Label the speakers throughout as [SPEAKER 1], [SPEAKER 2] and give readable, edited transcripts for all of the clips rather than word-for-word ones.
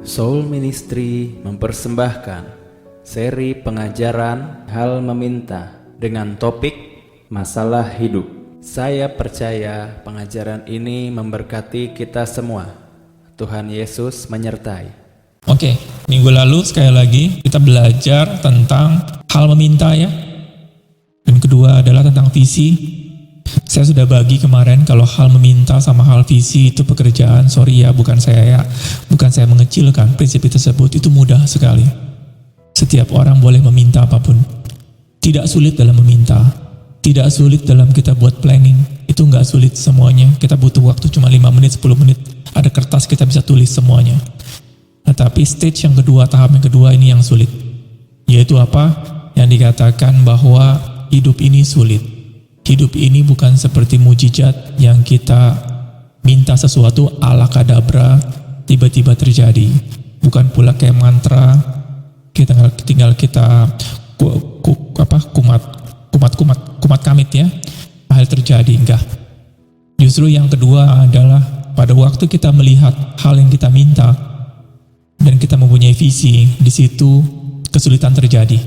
[SPEAKER 1] Soul Ministry mempersembahkan seri pengajaran Hal Meminta dengan topik Masalah Hidup. Saya percaya pengajaran ini memberkati kita semua. Tuhan Yesus menyertai.
[SPEAKER 2] Oke, minggu lalu sekali lagi kita belajar tentang hal meminta ya. Dan kedua adalah tentang visi. Saya sudah bagi kemarin kalau hal meminta sama hal visi itu pekerjaan. Sorry ya, bukan saya mengecilkan prinsip tersebut, itu mudah sekali. Setiap orang boleh meminta apapun. Tidak sulit dalam meminta. Tidak sulit dalam kita buat planning. Itu nggak sulit semuanya. Kita butuh waktu cuma 5 menit, 10 menit. Ada kertas kita bisa tulis semuanya. Tetapi stage yang kedua, tahap yang kedua ini yang sulit. Yaitu apa? Yang dikatakan bahwa hidup ini sulit. Hidup ini bukan seperti mujizat yang kita minta sesuatu ala kadabra tiba-tiba terjadi. Bukan pula kayak mantra tinggal kita kumat kamit ya, hal terjadi. Enggak. Justru yang kedua adalah pada waktu kita melihat hal yang kita minta dan kita mempunyai visi, di situ kesulitan terjadi,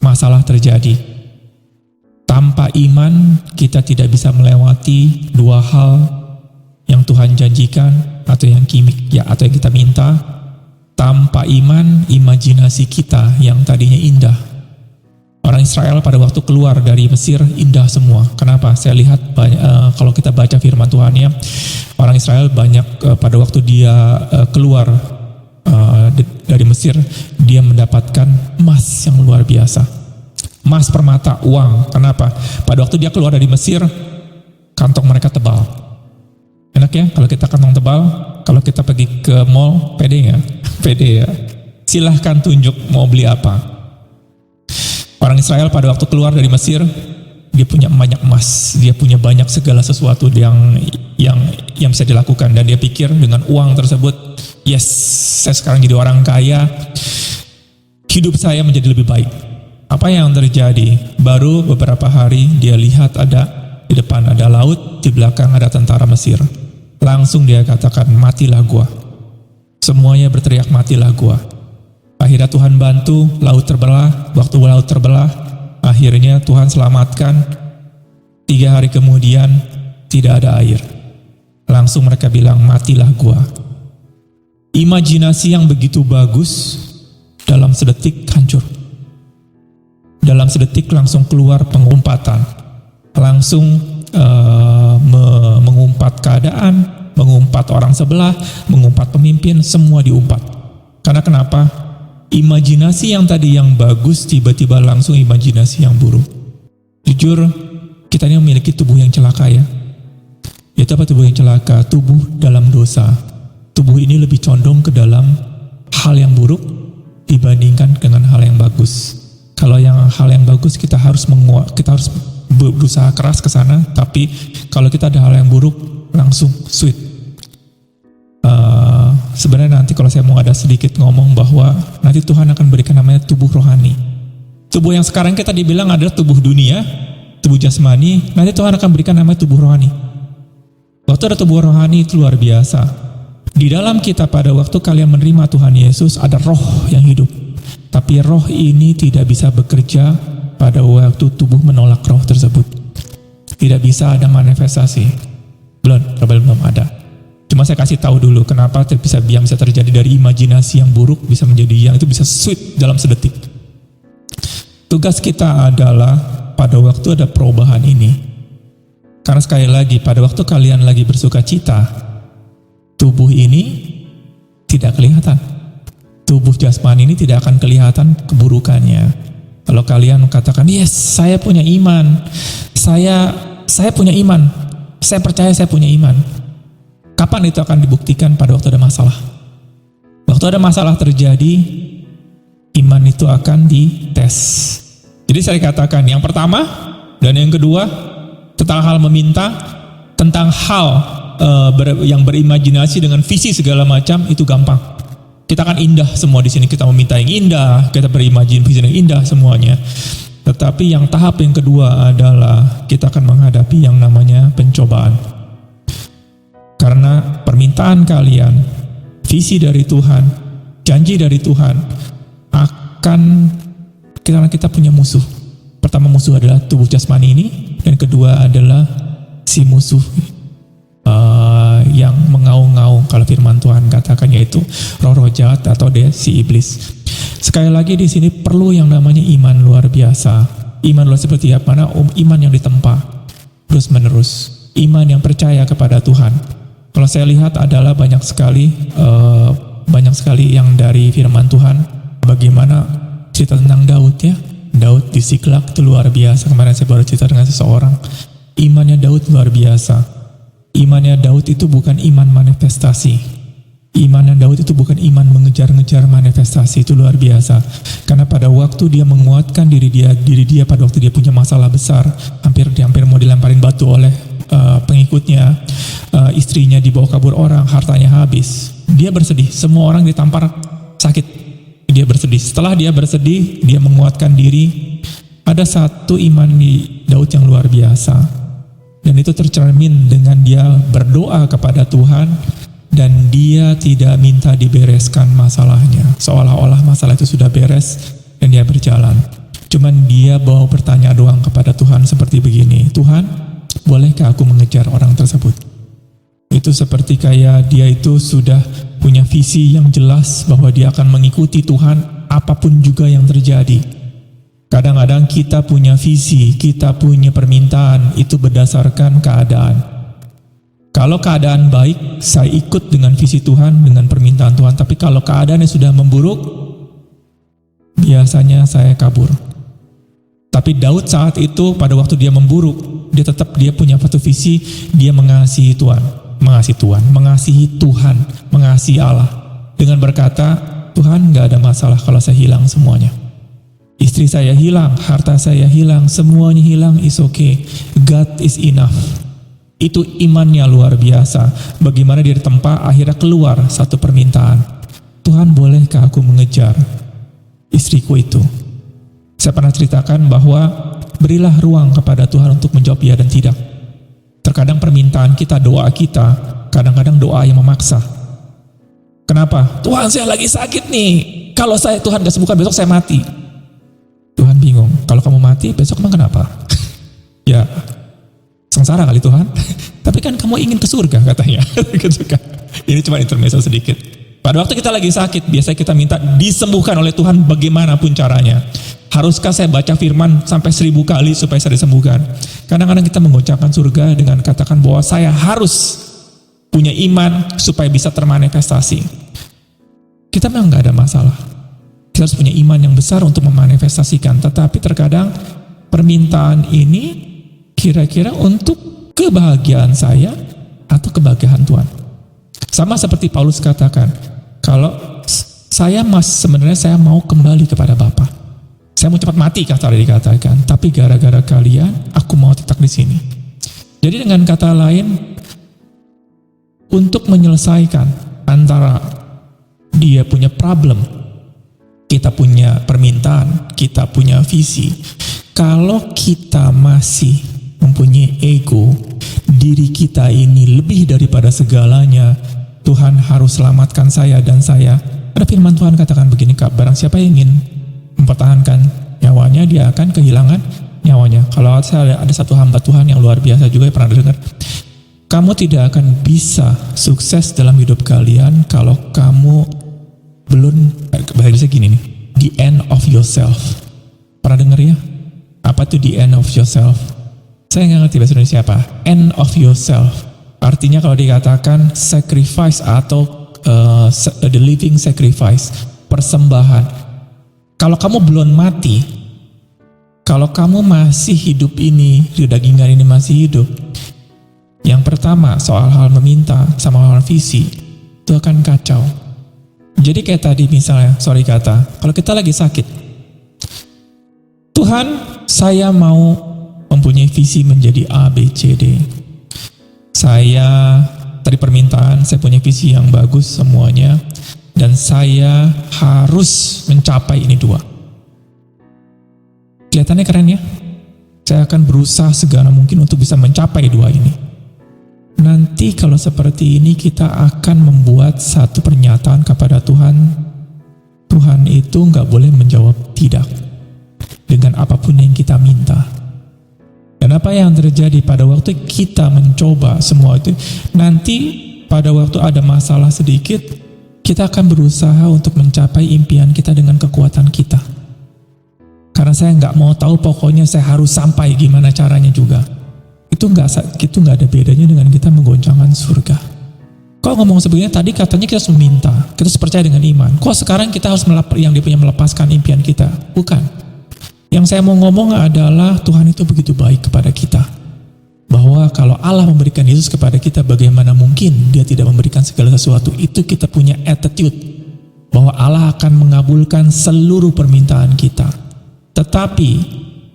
[SPEAKER 2] masalah terjadi. Tanpa iman kita tidak bisa melewati dua hal yang Tuhan janjikan atau yang kita minta. Tanpa iman, imajinasi kita yang tadinya indah. Orang Israel pada waktu keluar dari Mesir indah semua. Kenapa? Saya lihat kalau kita baca firman Tuhan ya, orang Israel banyak pada waktu dia keluar dari Mesir, dia mendapatkan emas yang luar biasa. Emas, permata, uang. Kenapa? Pada waktu dia keluar dari Mesir, kantong mereka tebal. Enak ya kalau kita kantong tebal. Kalau kita pergi ke mall, pede nggak? Pede ya. Silahkan tunjuk mau beli apa. Orang Israel pada waktu keluar dari Mesir, dia punya banyak emas, dia punya banyak segala sesuatu yang bisa dilakukan, dan dia pikir dengan uang tersebut, yes, saya sekarang jadi orang kaya, hidup saya menjadi lebih baik. Apa yang terjadi? Baru beberapa hari dia lihat ada di depan ada laut, di belakang ada tentara Mesir. Langsung dia katakan, matilah gua. Semuanya berteriak, matilah gua. Akhirnya Tuhan bantu, laut terbelah. Waktu laut terbelah, akhirnya Tuhan selamatkan. 3 hari kemudian tidak ada air. Langsung mereka bilang, matilah gua. Imajinasi yang begitu bagus dalam sedetik hancur. Dalam sedetik langsung keluar pengumpatan, langsung mengumpat keadaan, mengumpat orang sebelah, mengumpat pemimpin, semua diumpat. Karena kenapa? Imajinasi yang tadi yang bagus tiba-tiba langsung imajinasi yang buruk. Jujur, kita ini memiliki tubuh yang celaka ya. Itu apa tubuh yang celaka? Tubuh dalam dosa. Tubuh ini lebih condong ke dalam hal yang buruk dibandingkan dengan hal yang bagus. Kalau hal yang bagus kita harus berusaha keras ke sana, tapi kalau kita ada hal yang buruk langsung sweet. Sebenarnya nanti kalau saya mau ada sedikit ngomong bahwa nanti Tuhan akan berikan namanya tubuh rohani. Tubuh yang sekarang kita dibilang adalah tubuh dunia, tubuh jasmani, nanti Tuhan akan berikan namanya tubuh rohani. Waktu ada tubuh rohani itu luar biasa. Di dalam kita pada waktu kalian menerima Tuhan Yesus ada roh yang hidup. Tapi roh ini tidak bisa bekerja pada waktu tubuh menolak roh tersebut. Tidak bisa ada manifestasi. Belum ada. Cuma saya kasih tahu dulu kenapa yang bisa terjadi dari imajinasi yang buruk bisa menjadi yang itu bisa sweet dalam sedetik. Tugas kita adalah pada waktu ada perubahan ini. Karena sekali lagi pada waktu kalian lagi bersuka cita, tubuh ini tidak kelihatan. Tubuh jasmani ini tidak akan kelihatan keburukannya. Kalau kalian katakan, yes, saya punya iman, saya punya iman, saya percaya saya punya iman. Kapan itu akan dibuktikan? Pada waktu ada masalah. Waktu ada masalah terjadi, iman itu akan dites. Jadi saya katakan, yang pertama dan yang kedua tentang hal meminta, tentang hal yang berimajinasi dengan visi segala macam itu gampang. Kita akan indah semua di sini. Kita meminta yang indah, kita berimajinasi yang indah semuanya. Tetapi yang tahap yang kedua adalah kita akan menghadapi yang namanya pencobaan. Karena permintaan kalian, visi dari Tuhan Janji dari Tuhan akan kita punya musuh. Pertama musuh adalah tubuh jasmani ini, dan kedua adalah si musuh yang mengaung-ngaung, kalau firman Tuhan katakan, yaitu roh-roh jahat atau si iblis. Sekali lagi di sini perlu yang namanya iman luar biasa. Iman luar seperti apa? Iman yang ditempa terus menerus, iman yang percaya kepada Tuhan. Kalau saya lihat adalah banyak sekali yang dari firman Tuhan. Bagaimana cerita tentang Daud ya? Daud di Siklak itu luar biasa. Kemarin saya baru cerita dengan seseorang. Imannya Daud luar biasa. Imannya Daud itu bukan iman manifestasi. Imannya Daud itu bukan iman mengejar-ngejar manifestasi. Itu luar biasa. Karena pada waktu dia menguatkan diri dia pada waktu dia punya masalah besar, hampir mau dilemparin batu oleh pengikutnya, istrinya dibawa kabur orang, hartanya habis. Dia bersedih. Semua orang ditampar sakit. Dia bersedih. Setelah dia bersedih, dia menguatkan diri. Ada satu iman di Daud yang luar biasa. Dan itu tercermin dengan dia berdoa kepada Tuhan dan dia tidak minta dibereskan masalahnya. Seolah-olah masalah itu sudah beres dan dia berjalan. Cuman dia bawa bertanya doang kepada Tuhan seperti begini, Tuhan, bolehkah aku mengejar orang tersebut? Itu seperti kayak dia itu sudah punya visi yang jelas bahwa dia akan mengikuti Tuhan apapun juga yang terjadi. Kadang-kadang kita punya visi, kita punya permintaan, itu berdasarkan keadaan. Kalau keadaan baik, saya ikut dengan visi Tuhan, dengan permintaan Tuhan. Tapi kalau keadaannya sudah memburuk, biasanya saya kabur. Tapi Daud saat itu, pada waktu dia memburuk, dia punya satu visi, dia mengasihi Tuhan, mengasihi Allah. Dengan berkata, Tuhan gak ada masalah kalau saya hilang semuanya. Istri saya hilang, harta saya hilang, semuanya hilang, is okay. God is enough. Itu imannya luar biasa. Bagaimana dia ditempa, akhirnya keluar satu permintaan. Tuhan, bolehkah aku mengejar istriku itu? Saya pernah ceritakan bahwa berilah ruang kepada Tuhan untuk menjawab ya dan tidak. Terkadang permintaan kita, doa kita, kadang-kadang doa yang memaksa. Kenapa? Tuhan, saya lagi sakit nih. Kalau Tuhan gak sembuhkan, besok saya mati. Tuhan bingung, kalau kamu mati besok emang kenapa? Ya sengsara kali Tuhan. Tapi kan kamu ingin ke surga katanya. Gitu kan. Ini cuma intermezzo sedikit. Pada waktu kita lagi sakit, biasanya kita minta disembuhkan oleh Tuhan bagaimanapun caranya. Haruskah saya baca firman sampai 1000 kali supaya saya disembuhkan? Kadang-kadang kita mengucapkan surga dengan katakan bahwa saya harus punya iman supaya bisa termanifestasi. Kita memang gak ada masalah. Kita harus punya iman yang besar untuk memanifestasikan. Tetapi terkadang permintaan ini kira-kira untuk kebahagiaan saya atau kebahagiaan Tuhan. Sama seperti Paulus katakan, kalau sebenarnya saya mau kembali kepada Bapa. Saya mau cepat mati, dikatakan. Tapi gara-gara kalian, aku mau tetap di sini. Jadi dengan kata lain, untuk menyelesaikan antara dia punya problem, kita punya permintaan, kita punya visi. Kalau kita masih mempunyai ego, diri kita ini lebih daripada segalanya, Tuhan harus selamatkan saya dan saya. Ada firman Tuhan katakan begini, barang siapa yang ingin mempertahankan nyawanya, dia akan kehilangan nyawanya. Kalau saya ada satu hamba Tuhan yang luar biasa juga, pernah dengar, kamu tidak akan bisa sukses dalam hidup kalian kalau kamu belum, bahasa gini nih, the end of yourself. Pernah dengar ya? Apa tuh the end of yourself? Saya nggak ngerti bahasa Indonesia apa. End of yourself. Artinya kalau dikatakan sacrifice atau the living sacrifice, persembahan. Kalau kamu belum mati, kalau kamu masih hidup ini, di dagingan ini masih hidup, yang pertama soal hal meminta sama hal visi, itu akan kacau. Jadi kayak tadi misalnya, kalau kita lagi sakit, Tuhan, saya mau mempunyai visi menjadi A, B, C, D. Saya, tadi permintaan, saya punya visi yang bagus semuanya, dan saya harus mencapai ini 2. Kelihatannya keren ya? Saya akan berusaha segala mungkin untuk bisa mencapai 2 ini. Nanti kalau seperti ini kita akan membuat satu pernyataan kepada Tuhan, itu nggak boleh menjawab tidak dengan apapun yang kita minta. Dan apa yang terjadi pada waktu kita mencoba semua itu, nanti pada waktu ada masalah sedikit, kita akan berusaha untuk mencapai impian kita dengan kekuatan kita. Karena saya nggak mau tahu, pokoknya saya harus sampai gimana caranya juga. Itu nggak ada bedanya dengan kita menggoncangkan surga. Kok ngomong sebelumnya tadi katanya kita harus meminta, kita harus percaya dengan iman. Kok sekarang kita harus melepaskan impian kita? Bukan. Yang saya mau ngomong adalah Tuhan itu begitu baik kepada kita. Bahwa kalau Allah memberikan Yesus kepada kita, bagaimana mungkin Dia tidak memberikan segala sesuatu. Itu kita punya attitude bahwa Allah akan mengabulkan seluruh permintaan kita. Tetapi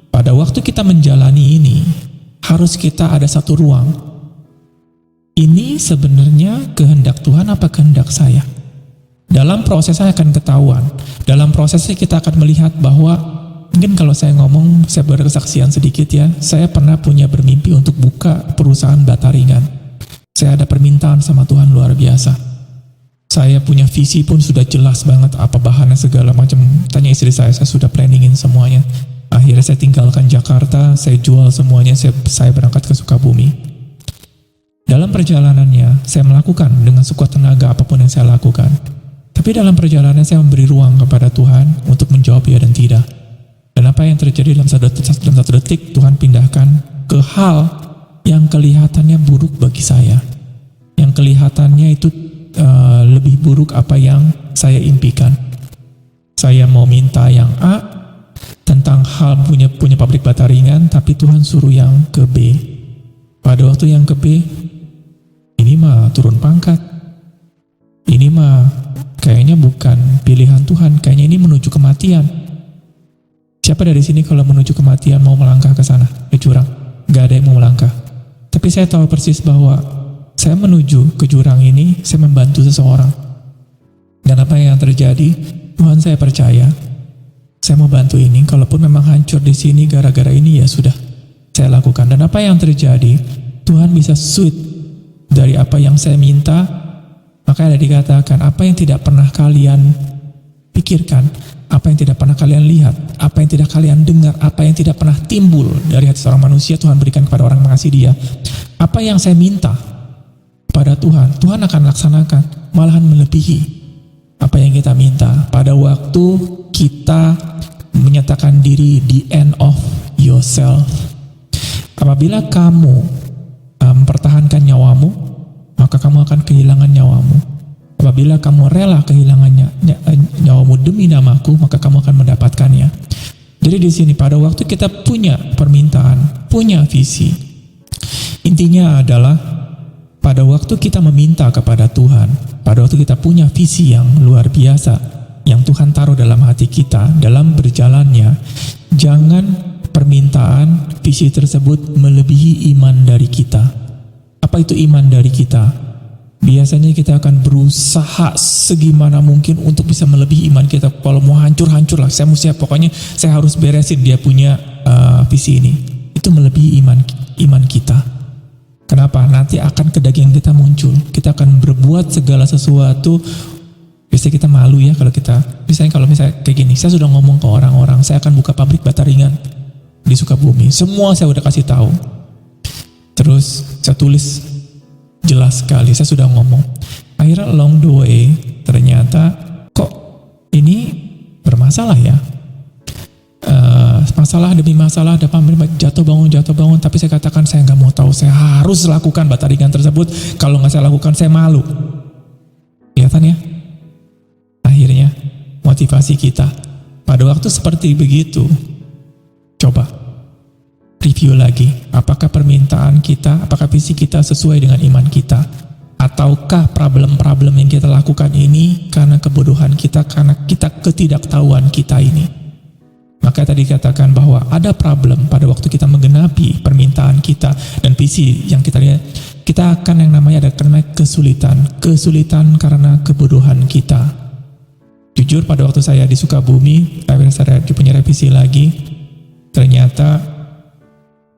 [SPEAKER 2] pada waktu kita menjalani ini, harus kita ada satu ruang. Ini sebenarnya kehendak Tuhan apa kehendak saya? Dalam prosesnya akan ketahuan. Dalam prosesnya kita akan melihat bahwa mungkin kalau saya ngomong, saya berkesaksian sedikit ya. Saya pernah bermimpi untuk buka perusahaan bata ringan. Saya ada permintaan sama Tuhan luar biasa. Saya punya visi pun sudah jelas banget apa bahannya segala macam. Tanya istri saya sudah planningin semuanya. Akhirnya saya tinggalkan Jakarta, saya jual semuanya, saya berangkat ke Sukabumi. Dalam perjalanannya, saya melakukan dengan sekuat tenaga apapun yang saya lakukan. Tapi dalam perjalanan saya memberi ruang kepada Tuhan untuk menjawab ya dan tidak. Dan apa yang terjadi dalam satu detik, Tuhan pindahkan ke hal yang kelihatannya buruk bagi saya. Yang kelihatannya itu lebih buruk apa yang saya impikan. Saya mau minta yang A, tentang hal punya pabrik bata ringan, tapi Tuhan suruh yang ke B. Pada waktu yang ke B, ini mah turun pangkat. Ini mah kayaknya bukan pilihan Tuhan, kayaknya ini menuju kematian. Siapa dari sini kalau menuju kematian mau melangkah ke sana, ke jurang? Gak ada yang mau melangkah. Tapi saya tahu persis bahwa saya menuju ke jurang ini, saya membantu seseorang. Dan apa yang terjadi? Tuhan, saya percaya, saya mau bantu ini. Kalaupun memang hancur di sini gara-gara ini, ya sudah, saya lakukan. Dan apa yang terjadi? Tuhan bisa switch dari apa yang saya minta. Maka ada dikatakan, apa yang tidak pernah kalian pikirkan, apa yang tidak pernah kalian lihat, apa yang tidak kalian dengar, apa yang tidak pernah timbul dari hati seorang manusia, Tuhan berikan kepada orang mengasihi Dia. Apa yang saya minta pada Tuhan, Tuhan akan laksanakan, malahan melebihi apa yang kita minta. Pada waktu kita menyatakan diri the end of yourself. Apabila kamu mempertahankan nyawamu, maka kamu akan kehilangan nyawamu. Apabila kamu rela kehilangan nyawamu demi namaku, maka kamu akan mendapatkannya. Jadi di sini pada waktu kita punya permintaan, punya visi, intinya adalah pada waktu kita meminta kepada Tuhan, pada waktu kita punya visi yang luar biasa, yang Tuhan taruh dalam hati kita, dalam berjalannya, jangan permintaan visi tersebut melebihi iman dari kita. Apa itu iman dari kita? Biasanya kita akan berusaha segimana mungkin untuk bisa melebihi iman kita. Kalau mau hancur-hancur lah, saya mesti, pokoknya saya harus beresin dia punya visi ini. Itu melebihi iman kita. Kenapa? Nanti akan kedagingan kita muncul. Kita akan berbuat segala sesuatu. Biasanya kita malu ya kalau kita, kalau misalnya kayak gini, saya sudah ngomong ke orang-orang, saya akan buka pabrik bata ringan di Sukabumi. Semua saya udah kasih tahu. Terus saya tulis jelas sekali, saya sudah ngomong. Akhirnya along the way, ternyata kok ini bermasalah ya. Masalah demi masalah, ada jatuh bangun. Tapi saya katakan saya nggak mau tahu, saya harus lakukan bata ringan tersebut. Kalau nggak saya lakukan, saya malu. Kelihatan ya? Akhirnya motivasi kita pada waktu seperti begitu. Coba review lagi, apakah permintaan kita, apakah visi kita sesuai dengan iman kita, ataukah problem-problem yang kita lakukan ini karena kebodohan kita, karena kita ketidaktahuan kita ini. Maka tadi katakan bahwa ada problem pada waktu kita menggenapi permintaan kita dan visi yang kita lihat, kita akan yang namanya ada kesulitan karena kebodohan kita. Jujur pada waktu saya di Sukabumi, saya punya revisi lagi, ternyata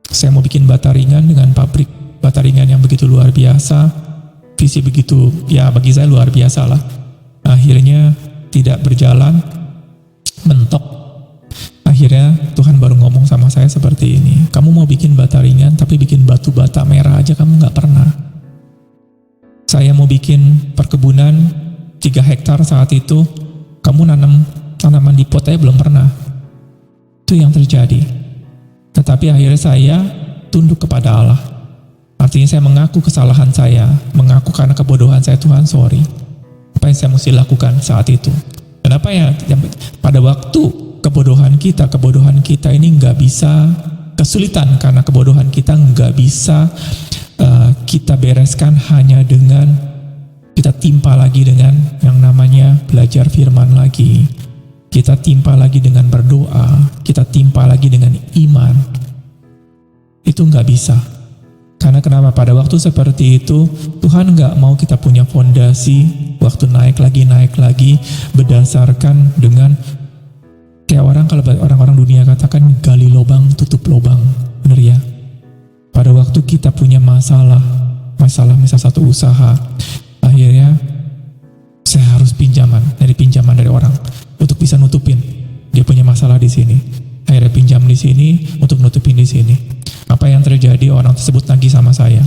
[SPEAKER 2] saya mau bikin bata ringan dengan pabrik bata ringan yang begitu luar biasa, visi begitu, ya bagi saya luar biasa lah. Akhirnya tidak berjalan, mentok. Akhirnya Tuhan baru ngomong sama saya seperti ini, kamu mau bikin bata ringan tapi bikin batu bata merah aja kamu gak pernah. Saya mau bikin perkebunan 3 hektar saat itu, kamu nanam tanaman di pot aja belum pernah. Itu yang terjadi. Tetapi akhirnya saya tunduk kepada Allah. Artinya saya mengaku kesalahan saya, mengaku karena kebodohan saya, Tuhan sorry. Apa yang saya mesti lakukan saat itu? Kenapa ya pada waktu kebodohan kita ini nggak bisa, kesulitan karena kebodohan kita nggak bisa kita bereskan hanya dengan kita timpa lagi dengan yang namanya belajar firman lagi, kita timpa lagi dengan berdoa, kita timpa lagi dengan iman. Itu nggak bisa. Karena kenapa? Pada waktu seperti itu Tuhan nggak mau kita punya fondasi waktu naik lagi berdasarkan dengan kayak kalau orang-orang dunia katakan gali lubang tutup lubang, bener ya? Pada waktu kita punya masalah misal satu usaha, akhirnya saya harus pinjaman dari orang untuk bisa nutupin dia punya masalah di sini. Akhirnya pinjam di sini untuk nutupin di sini. Apa yang terjadi? Orang tersebut nagih sama saya.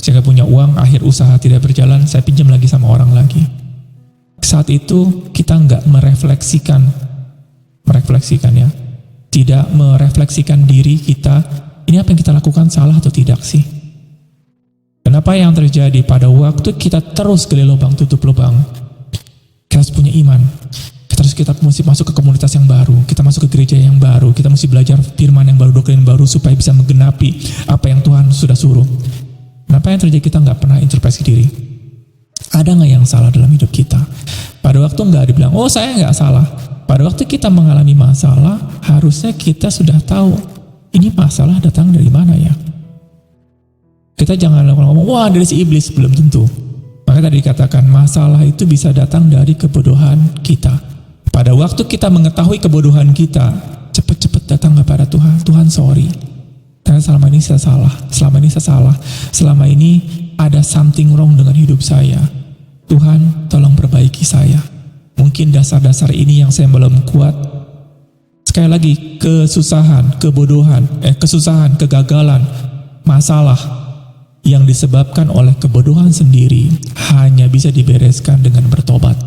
[SPEAKER 2] Saya gak punya uang, akhir usaha tidak berjalan, saya pinjam lagi sama orang lagi. Saat itu kita nggak merefleksikan ya, tidak merefleksikan diri kita, ini apa yang kita lakukan salah atau tidak sih? Kenapa yang terjadi? Pada waktu kita terus gali lubang tutup lubang, kita harus punya iman. Kita mesti masuk ke komunitas yang baru, kita masuk ke gereja yang baru, kita mesti belajar firman yang baru, doktrin yang baru supaya bisa menggenapi apa yang Tuhan sudah suruh. Kenapa yang terjadi? Kita nggak pernah introspeksi diri. Ada nggak yang salah dalam hidup kita? Pada waktu nggak dibilang, oh saya nggak salah. Pada waktu kita mengalami masalah, harusnya kita sudah tahu ini masalah datang dari mana ya. Kita jangan ngomong, wah dari si iblis, belum tentu. Maka tadi dikatakan masalah itu bisa datang dari kebodohan kita. Pada waktu kita mengetahui kebodohan kita, cepat-cepat datang kepada Tuhan. Tuhan sorry, karena selama ini saya salah. Selama ini ada something wrong dengan hidup saya. Tuhan tolong perbaiki saya. Mungkin dasar-dasar ini yang saya belum kuat. Sekali lagi, kesusahan, kegagalan, masalah yang disebabkan oleh kebodohan sendiri hanya bisa dibereskan dengan bertobat.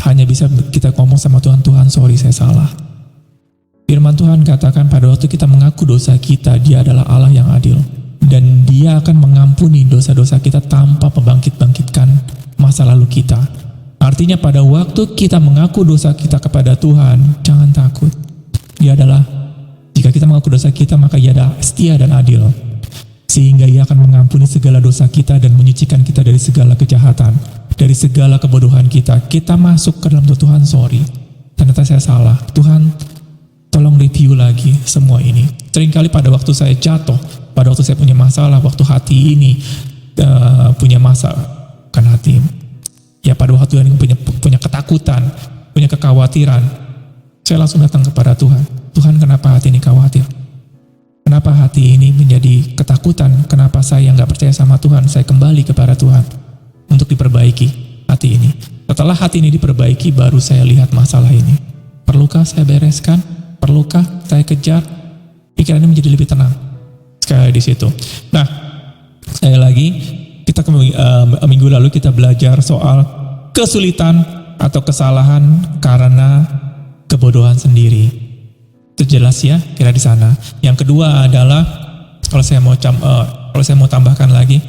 [SPEAKER 2] Hanya bisa kita ngomong sama Tuhan, Tuhan sorry saya salah. Firman Tuhan katakan pada waktu kita mengaku dosa kita, Dia adalah Allah yang adil. Dan Dia akan mengampuni dosa-dosa kita tanpa membangkit-bangkitkan masa lalu kita. Artinya pada waktu kita mengaku dosa kita kepada Tuhan, jangan takut. Jika kita mengaku dosa kita, maka Ia adalah setia dan adil. Sehingga Ia akan mengampuni segala dosa kita dan menyucikan kita dari segala kejahatan, dari segala kebodohan kita. Kita masuk ke dalam Tuhan, sorry, ternyata saya salah. Tuhan, tolong review lagi semua ini. Seringkali pada waktu saya jatuh, pada waktu saya punya masalah, waktu hati ini punya masalah, bukan hati, ya pada waktu ini punya ketakutan, punya kekhawatiran, saya langsung datang kepada Tuhan. Tuhan, kenapa hati ini khawatir? Kenapa hati ini menjadi ketakutan? Kenapa saya nggak percaya sama Tuhan? Saya kembali kepada Tuhan untuk diperbaiki hati ini. Setelah hati ini diperbaiki, baru saya lihat masalah ini. Perlukah saya bereskan? Perlukah saya kejar? Pikiran ini menjadi lebih tenang. Sekali di situ. Nah, sekali lagi, kita minggu lalu kita belajar soal kesulitan atau kesalahan karena kebodohan sendiri. Itu jelas ya, kira di sana. Yang kedua adalah, kalau saya mau tambahkan lagi,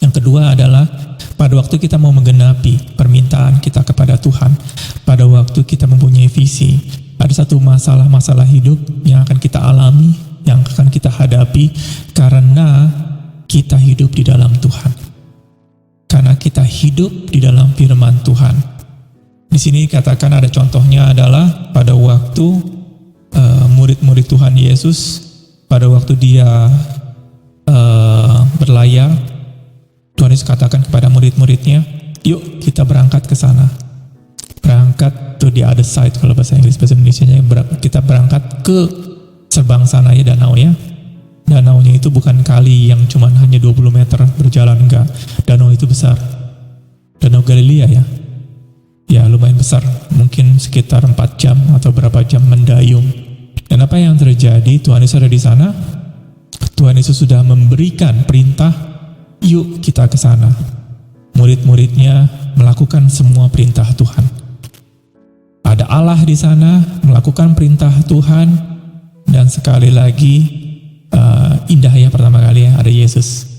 [SPEAKER 2] yang kedua adalah pada waktu kita mau menggenapi permintaan kita kepada Tuhan, pada waktu kita mempunyai visi, ada satu masalah hidup yang akan kita alami, yang akan kita hadapi karena kita hidup di dalam Tuhan. Karena kita hidup di dalam firman Tuhan. Di sini dikatakan ada contohnya adalah pada waktu murid-murid Tuhan Yesus, pada waktu dia berlayar, Tuhan Yesus katakan kepada murid-muridnya, yuk kita berangkat ke sana. Berangkat to the other side, kalau bahasa Inggris, bahasa Indonesianya kita berangkat ke seberang sana ya, danau ya. Danaunya itu bukan kali yang cuma hanya 20 meter berjalan, enggak. Danau itu besar. Danau Galilea ya. ya lumayan besar, mungkin sekitar 4 jam atau berapa jam mendayung. Dan apa yang terjadi? Tuhan Yesus ada di sana. Tuhan Yesus sudah memberikan perintah, yuk kita ke sana. Murid-muridnya melakukan semua perintah Tuhan. Ada Allah di sana melakukan perintah Tuhan, dan sekali lagi indah ya, pertama kali ya ada Yesus.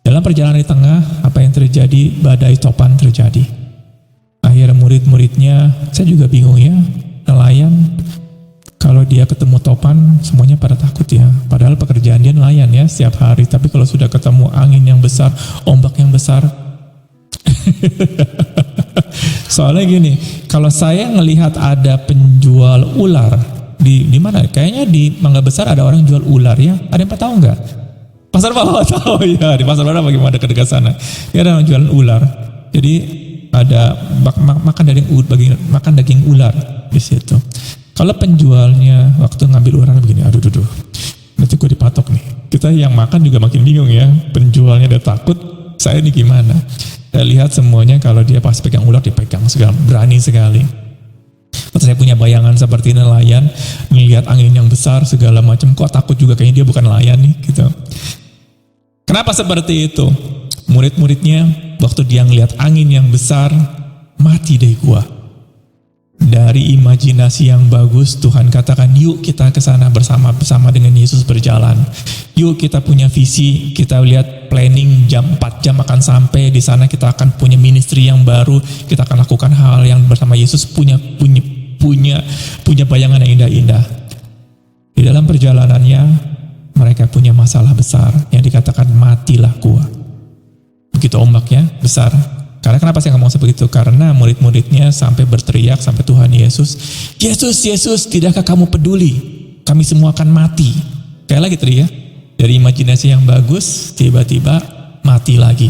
[SPEAKER 2] Dalam perjalanan di tengah, apa yang terjadi? Badai topan terjadi. Akhirnya murid-muridnya, saya juga bingung ya, nelayan kalau dia ketemu topan semuanya pada takut ya. Padahal pekerjaan dia nelayan ya setiap hari, tapi kalau sudah ketemu angin yang besar, ombak yang besar. Soalnya gini, kalau saya ngelihat ada penjual ular di mana? Kayaknya di Mangga Besar ada orang jual ular ya. Ada yang tahu nggak? Pasar bawah tahu ya, di pasar bawah bagaimana dekat sana. Ya ada orang jualan ular. Jadi ada makan daging ular di situ. Kalau penjualnya waktu ngambil ular begini, aduh, nanti gue dipatok nih. Kita yang makan juga makin bingung ya. Penjualnya udah takut, saya ini gimana? Saya lihat semuanya kalau dia pas pegang ular dipegang segala, berani sekali. Terus saya punya bayangan seperti nelayan, melihat angin yang besar segala macam, kok takut juga, kayaknya dia bukan nelayan nih gitu. Kenapa seperti itu? Murid-muridnya waktu dia ngelihat angin yang besar, mati deh gua. Dari imajinasi yang bagus, Tuhan katakan, yuk kita ke sana bersama dengan Yesus berjalan. Yuk kita punya visi, kita lihat planning 4 jam akan sampai di sana, kita akan punya ministry yang baru, kita akan lakukan hal yang bersama Yesus, punya bayangan yang indah-indah. Di dalam perjalanannya, mereka punya masalah besar yang dikatakan matilah gua. Begitu ombaknya besar. Karena kenapa saya ngomong seperti itu? Karena murid-muridnya sampai berteriak sampai Tuhan Yesus, Yesus, tidakkah kamu peduli? Kami semua akan mati. Kayak lagi tadi ya, dari imajinasi yang bagus, tiba-tiba mati lagi.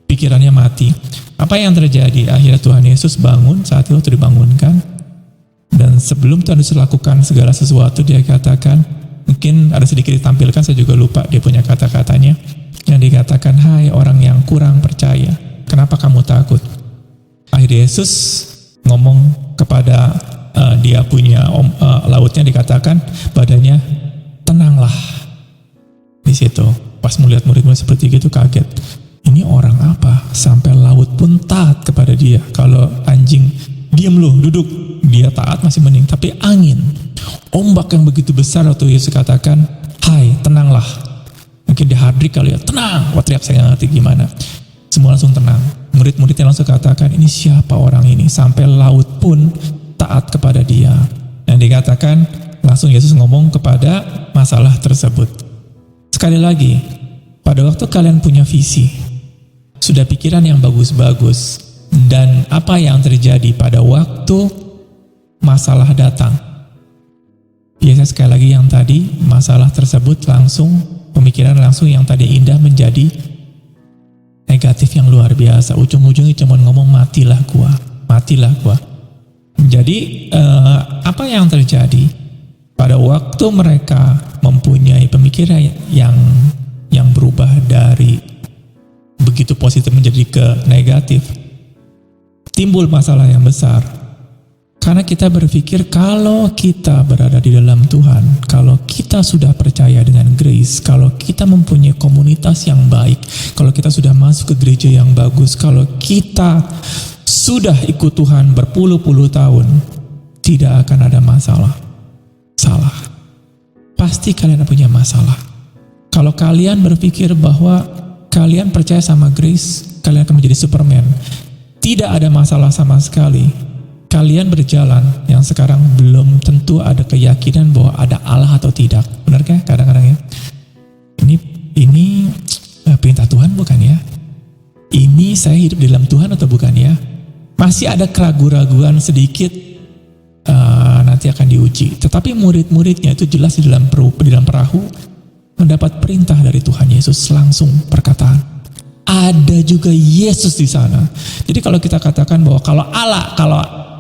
[SPEAKER 2] Pikirannya mati. Apa yang terjadi? Akhirnya Tuhan Yesus bangun, saat itu dibangunkan. Dan sebelum Tuhan Yesus lakukan segala sesuatu, dia katakan, mungkin ada sedikit ditampilkan, saya juga lupa dia punya kata-katanya. Yang dikatakan, hai orang yang kurang percaya, kenapa kamu takut? Akhirnya Yesus ngomong kepada dia punya lautnya, dikatakan badannya, tenanglah. Di situ pas melihat murid-murid seperti itu kaget. Ini orang apa? Sampai laut pun taat kepada dia. Kalau anjing diam lu, duduk, dia taat masih mending. Tapi angin, ombak yang begitu besar, waktu Yesus katakan, hai tenanglah. Mungkin dia hardrik kali ya, tenang. Wah teriak, saya nggak ngerti gimana. Semua langsung tenang. Murid-muridnya langsung katakan, ini siapa orang ini? Sampai laut pun taat kepada dia. Dan dikatakan, langsung Yesus ngomong kepada masalah tersebut. Sekali lagi, pada waktu kalian punya visi, sudah pikiran yang bagus-bagus, dan apa yang terjadi pada waktu masalah datang. Biasanya sekali lagi yang tadi, masalah tersebut langsung, pemikiran langsung yang tadi indah menjadi negatif yang luar biasa. Ujung-ujungnya cuma ngomong matilah gua. Jadi apa yang terjadi pada waktu mereka mempunyai pemikiran yang berubah dari begitu positif menjadi ke negatif, timbul masalah yang besar. Karena kita berpikir kalau kita berada di dalam Tuhan, kalau kita sudah percaya dengan grace, kalau kita mempunyai komunitas yang baik, kalau kita sudah masuk ke gereja yang bagus, kalau kita sudah ikut Tuhan berpuluh-puluh tahun, tidak akan ada masalah. Salah. Pasti kalian punya masalah. Kalau kalian berpikir bahwa kalian percaya sama grace, kalian akan menjadi Superman. Tidak ada masalah sama sekali. Kalian berjalan yang sekarang belum tentu ada keyakinan bahwa ada Allah atau tidak. Benarkah kadang-kadang ya? Ini perintah Tuhan bukan ya? Ini saya hidup di dalam Tuhan atau bukan ya? Masih ada keraguan-raguan sedikit, nanti akan diuji. Tetapi murid-muridnya itu jelas di dalam perahu mendapat perintah dari Tuhan Yesus, langsung perkataan. Ada juga Yesus di sana. Jadi kalau kita katakan bahwa kalau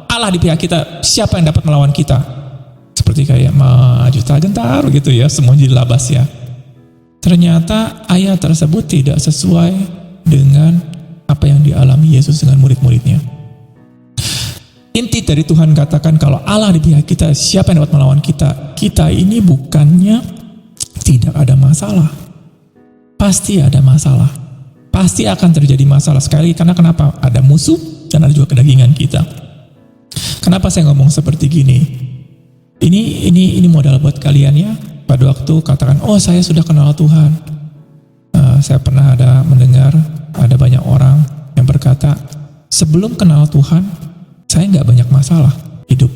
[SPEAKER 2] Allah di pihak kita, siapa yang dapat melawan kita? Seperti kayak maju tak gentar gitu ya, semua jadi labas ya. Ternyata ayat tersebut tidak sesuai dengan apa yang dialami Yesus dengan murid-muridnya. Inti dari Tuhan katakan kalau Allah di pihak kita, siapa yang dapat melawan kita? Kita ini bukannya tidak ada masalah. Pasti ada masalah. Pasti akan terjadi masalah sekali. Karena kenapa? Ada musuh dan ada juga kedagingan kita. Kenapa saya ngomong seperti gini? Ini modal buat kalian ya. Pada waktu katakan, oh saya sudah kenal Tuhan. Saya pernah mendengar ada banyak orang yang berkata, sebelum kenal Tuhan, saya nggak banyak masalah hidup.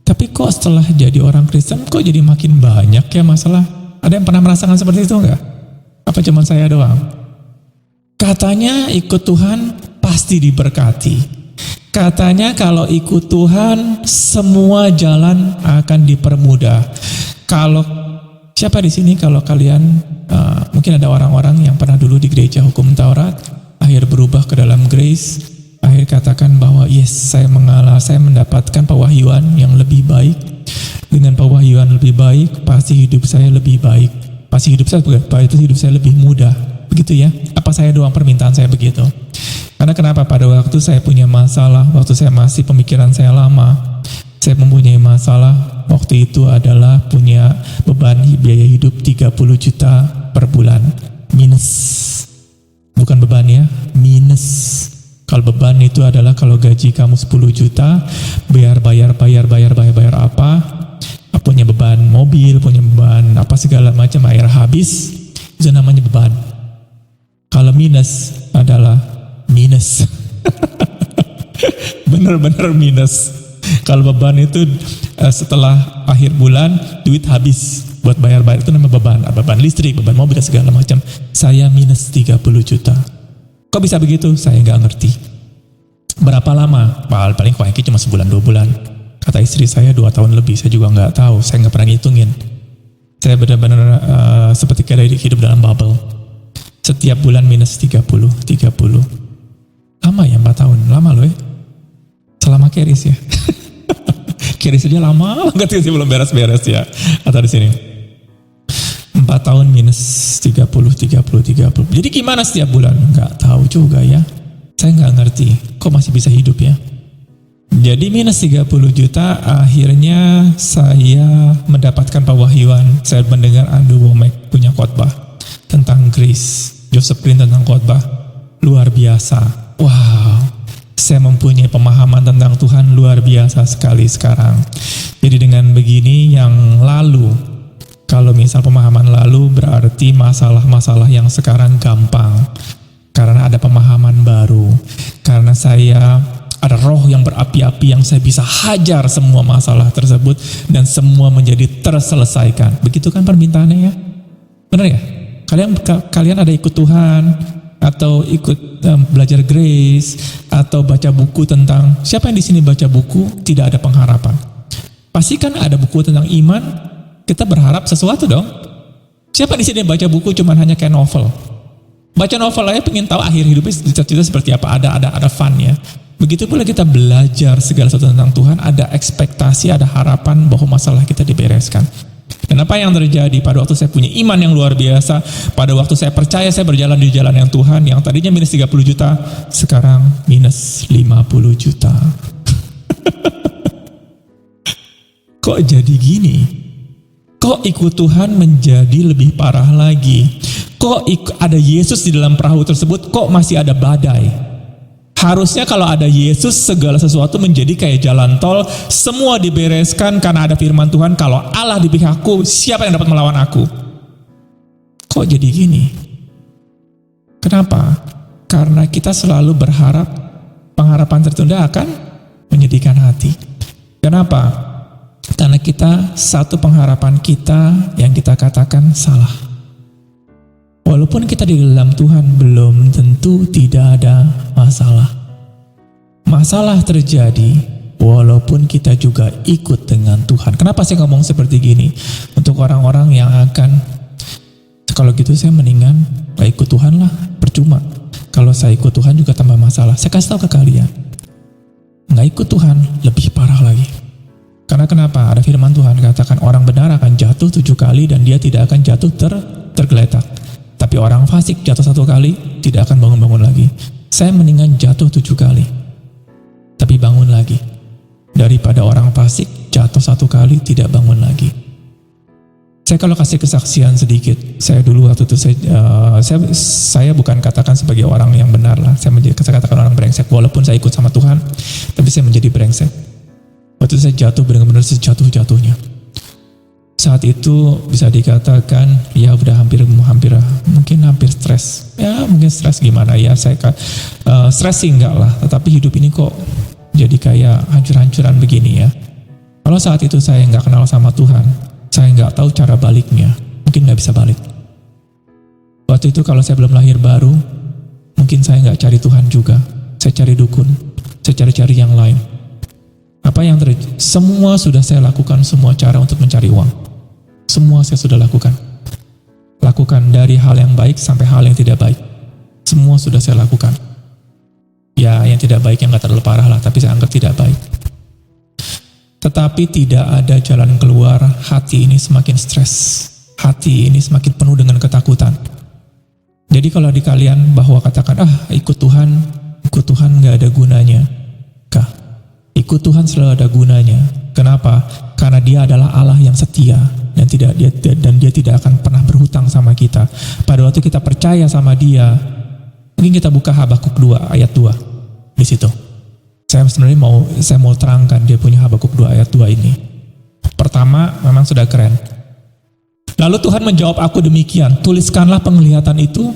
[SPEAKER 2] Tapi kok setelah jadi orang Kristen, kok jadi makin banyak ya masalah? Ada yang pernah merasakan seperti itu nggak? Apa cuma saya doang? Katanya ikut Tuhan pasti diberkati. Katanya kalau ikut Tuhan semua jalan akan dipermudah. Kalau siapa di sini kalau kalian mungkin ada orang-orang yang pernah dulu di gereja hukum Taurat, akhir berubah ke dalam grace, akhir katakan bahwa yes, saya mendapatkan pewahyuan yang lebih baik. Dengan pewahyuan lebih baik, pasti hidup saya lebih baik. Pasti hidup saya lebih mudah. Begitu ya? Apa saya doang permintaan saya begitu? Karena kenapa? Pada waktu saya punya masalah, waktu saya masih pemikiran saya lama, saya mempunyai masalah, waktu itu adalah punya beban biaya hidup 30 juta per bulan. Minus. Bukan beban ya, minus. Kalau beban itu adalah kalau gaji kamu 10 juta, bayar apa, punya beban mobil, punya beban apa segala macam, air habis, itu namanya beban. Kalau minus adalah minus. Bener-bener minus. Kalau beban itu setelah akhir bulan duit habis buat bayar-bayar, itu namanya beban. Beban listrik, beban mobil dan segala macam. Saya minus 30 juta. Kok bisa begitu? Saya nggak ngerti. Berapa lama? Paling kuahnya cuma sebulan 2 bulan. Kata istri saya 2 tahun lebih. Saya juga nggak tahu. Saya nggak pernah ngitungin. Saya benar-benar seperti kayak hidup dalam bubble. Setiap bulan minus 30. Lama ya 4 tahun. Lama loh ya. Selama keris ya. Keris aja lama banget sih belum beres-beres ya. Kata di sini. 4 tahun minus 30. Jadi gimana setiap bulan? Nggak tahu juga ya. Saya nggak ngerti. Kok masih bisa hidup ya? Jadi minus 30 juta, akhirnya saya mendapatkan pewahyuan. Saya mendengar Andrew Wommack punya khotbah tentang grace. Joseph Green tentang khotbah. Luar biasa. Wow. Saya mempunyai pemahaman tentang Tuhan luar biasa sekali sekarang. Jadi dengan begini yang lalu, kalau misal pemahaman lalu berarti masalah-masalah yang sekarang gampang. Karena ada pemahaman baru. Karena saya ada roh yang berapi-api yang saya bisa hajar semua masalah tersebut dan semua menjadi terselesaikan. Begitu kan permintaannya ya? Benar ya? Kalian ada ikut Tuhan atau ikut belajar grace atau baca buku tentang, siapa yang di sini baca buku tidak ada pengharapan? Pasti kan ada buku tentang iman, kita berharap sesuatu dong. Siapa di sini baca buku cuman hanya kayak novel? Baca novel aja pengen tahu akhir hidupnya cerita seperti apa, ada fun-nya. Begitu pula kita belajar segala sesuatu tentang Tuhan, ada ekspektasi, ada harapan bahwa masalah kita dibereskan. Dan apa yang terjadi pada waktu saya punya iman yang luar biasa, pada waktu saya percaya saya berjalan di jalan yang Tuhan, yang tadinya minus 30 juta, sekarang minus 50 juta. Kok jadi gini? Kok ikut Tuhan menjadi lebih parah lagi? Kok ada Yesus di dalam perahu tersebut, kok masih ada badai? Harusnya kalau ada Yesus segala sesuatu menjadi kayak jalan tol, semua dibereskan karena ada firman Tuhan, kalau Allah di pihakku, siapa yang dapat melawan aku? Kok jadi gini? Kenapa? Karena kita selalu berharap pengharapan tertunda akan menyedihkan hati. Kenapa? Karena satu pengharapan kita yang kita katakan salah. Walaupun kita di dalam Tuhan belum tentu tidak ada masalah. Masalah terjadi walaupun kita juga ikut dengan Tuhan. Kenapa saya ngomong seperti gini? Untuk orang-orang yang akan, kalau gitu saya mendingan gak ikut Tuhan lah, percuma. Kalau saya ikut Tuhan juga tambah masalah. Saya kasih tahu ke kalian, gak ikut Tuhan lebih parah lagi. Karena kenapa? Ada firman Tuhan katakan orang benar akan jatuh 7 kali dan dia tidak akan jatuh tergeletak. Tapi orang fasik jatuh 1 kali tidak akan bangun-bangun lagi. Saya mendingan jatuh 7 kali tapi bangun lagi. daripada orang fasik jatuh satu kali tidak bangun lagi. Saya kalau kasih kesaksian sedikit, saya dulu waktu itu saya bukan katakan sebagai orang yang benar lah, saya katakan orang brengsek, walaupun saya ikut sama Tuhan, tapi saya menjadi brengsek. Waktu itu saya jatuh benar-benar sejatuh-jatuhnya. Saat itu bisa dikatakan ya udah hampir stres. Ya mungkin stres gimana ya, saya stres sih enggak lah, tetapi hidup ini kok jadi kayak hancur-hancuran begini ya. Kalau saat itu saya nggak kenal sama Tuhan, saya nggak tahu cara baliknya, mungkin nggak bisa balik. Waktu itu kalau saya belum lahir baru, mungkin saya nggak cari Tuhan juga, saya cari dukun, saya cari-cari yang lain. Apa yang terjadi? Semua sudah saya lakukan, semua cara untuk mencari uang. Semua saya sudah lakukan. Lakukan dari hal yang baik sampai hal yang tidak baik. Semua sudah saya lakukan. Ya, yang tidak baik yang nggak terlalu parah lah, tapi saya anggap tidak baik. Tetapi tidak ada jalan keluar, hati ini semakin stres. Hati ini semakin penuh dengan ketakutan. Jadi kalau di kalian bahwa katakan, ikut Tuhan nggak ada gunanya. Ikut Tuhan selalu ada gunanya. Kenapa? Karena Dia adalah Allah yang setia dan Dia tidak akan pernah berhutang sama kita. Pada waktu kita percaya sama Dia, mungkin kita buka Habakuk 2 ayat 2 di situ. Saya sebenarnya mau terangkan dia punya Habakuk 2 ayat 2 ini. Pertama, memang sudah keren. Lalu Tuhan menjawab aku demikian, tuliskanlah penglihatan itu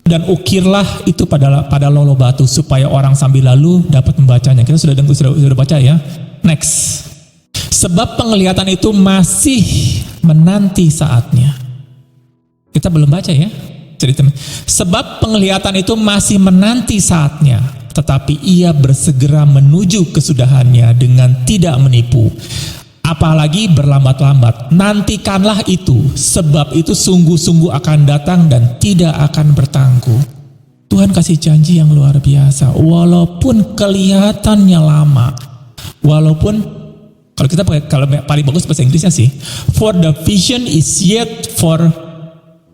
[SPEAKER 2] dan ukirlah itu pada lolo batu supaya orang sambil lalu dapat membacanya. Kita sudah baca ya. Next. Sebab penglihatan itu masih menanti saatnya. Kita belum baca ya. Sebab penglihatan itu masih menanti saatnya, tetapi ia bersegera menuju kesudahannya dengan tidak menipu. Apalagi berlambat-lambat, nantikanlah itu, sebab itu sungguh-sungguh akan datang dan tidak akan bertangguh. Tuhan kasih janji yang luar biasa, walaupun kelihatannya lama, walaupun kalau paling bagus bahasa Inggrisnya sih, for the vision is yet for